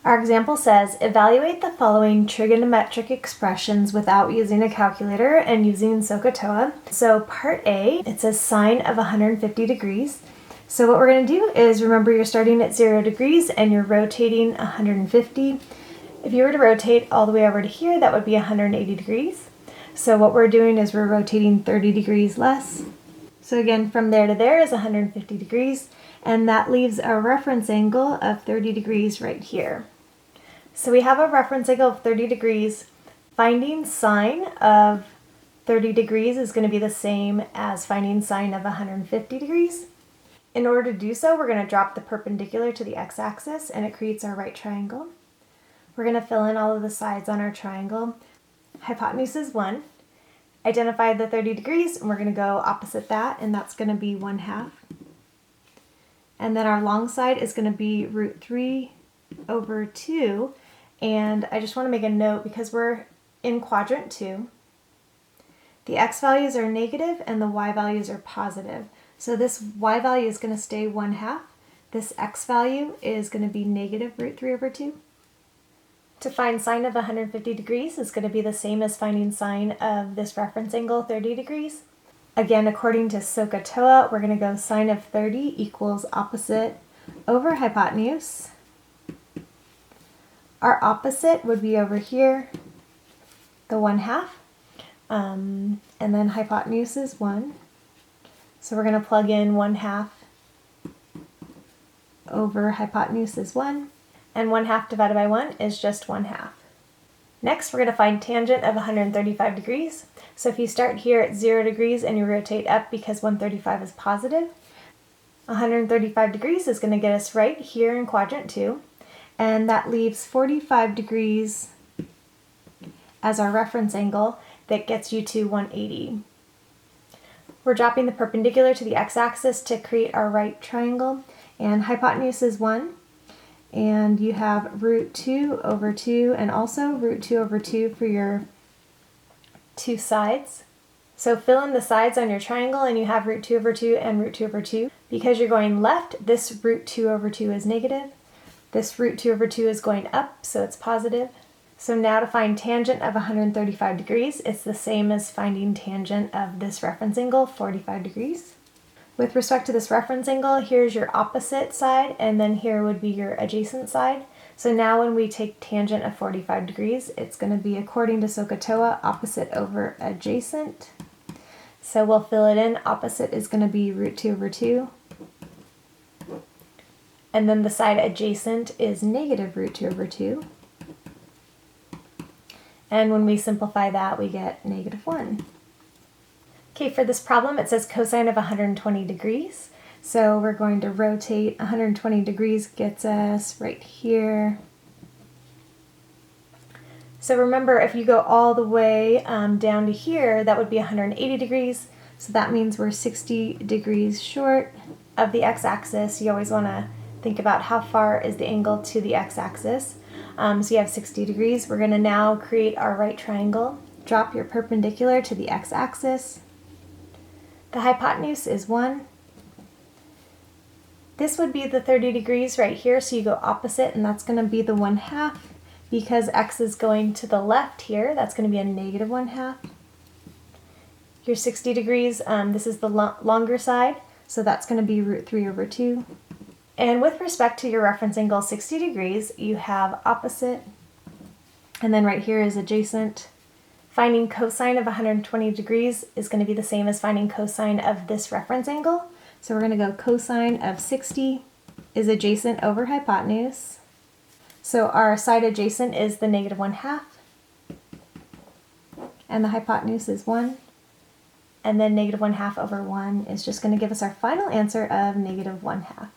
Our example says, evaluate the following trigonometric expressions without using a calculator and using SOHCAHTOA. So part A, it says sine of 150 degrees. So what we're going to do is, remember, you're starting at 0 degrees and you're rotating 150. If you were to rotate all the way over to here, that would be 180 degrees. So what we're doing is we're rotating 30 degrees less. So again, from there to there is 150 degrees, and that leaves a reference angle of 30 degrees right here. So we have a reference angle of 30 degrees. Finding sine of 30 degrees is going to be the same as finding sine of 150 degrees. In order to do so, we're going to drop the perpendicular to the x-axis, and it creates our right triangle. We're going to fill in all of the sides on our triangle. Hypotenuse is 1. Identify the 30 degrees, and we're going to go opposite that, and that's going to be 1/2. And then our long side is going to be root 3 over 2. And I just want to make a note, because we're in quadrant 2, the x values are negative and the y values are positive. So this y value is going to stay 1/2. This x value is going to be negative root 3 over 2. To find sine of 150 degrees is going to be the same as finding sine of this reference angle 30 degrees. Again, according to SOHCAHTOA, we're going to go sine of 30 equals opposite over hypotenuse. Our opposite would be over here, the 1/2, and then hypotenuse is 1. So we're going to plug in 1/2 over hypotenuse is 1, and 1/2 divided by 1 is just 1/2. Next, we're going to find tangent of 135 degrees. So if you start here at 0 degrees and you rotate up, because 135 is positive, 135 degrees is going to get us right here in quadrant 2. And that leaves 45 degrees as our reference angle that gets you to 180. We're dropping the perpendicular to the x-axis to create our right triangle, and hypotenuse is 1. And you have root 2 over 2 and also root 2 over 2 for your two sides. So fill in the sides on your triangle and you have root 2 over 2 and root 2 over 2. Because you're going left, this root 2 over 2 is negative. This root 2 over 2 is going up, so it's positive. So now to find tangent of 135 degrees, it's the same as finding tangent of this reference angle, 45 degrees. With respect to this reference angle, here's your opposite side, and then here would be your adjacent side. So now when we take tangent of 45 degrees, it's going to be, according to SOHCAHTOA, opposite over adjacent. So we'll fill it in. Opposite is going to be root 2 over 2. And then the side adjacent is negative root 2 over 2. And when we simplify that, we get negative 1. Okay, for this problem, it says cosine of 120 degrees. So we're going to rotate 120 degrees, gets us right here. So remember, if you go all the way down to here, that would be 180 degrees. So that means we're 60 degrees short of the x-axis. You always want to think about how far is the angle to the x-axis. So you have 60 degrees. We're going to now create our right triangle. Drop your perpendicular to the x-axis. The hypotenuse is 1. This would be the 30 degrees right here, so you go opposite, and that's going to be the 1/2. Because x is going to the left here, that's going to be a negative 1/2. Your 60 degrees, this is the longer side, so that's going to be root 3 over 2. And with respect to your reference angle 60 degrees, you have opposite, and then right here is adjacent. Finding cosine of 120 degrees is going to be the same as finding cosine of this reference angle. So we're going to go cosine of 60 is adjacent over hypotenuse. So our side adjacent is the negative 1/2. And the hypotenuse is 1. And then negative 1/2 over 1 is just going to give us our final answer of negative 1/2.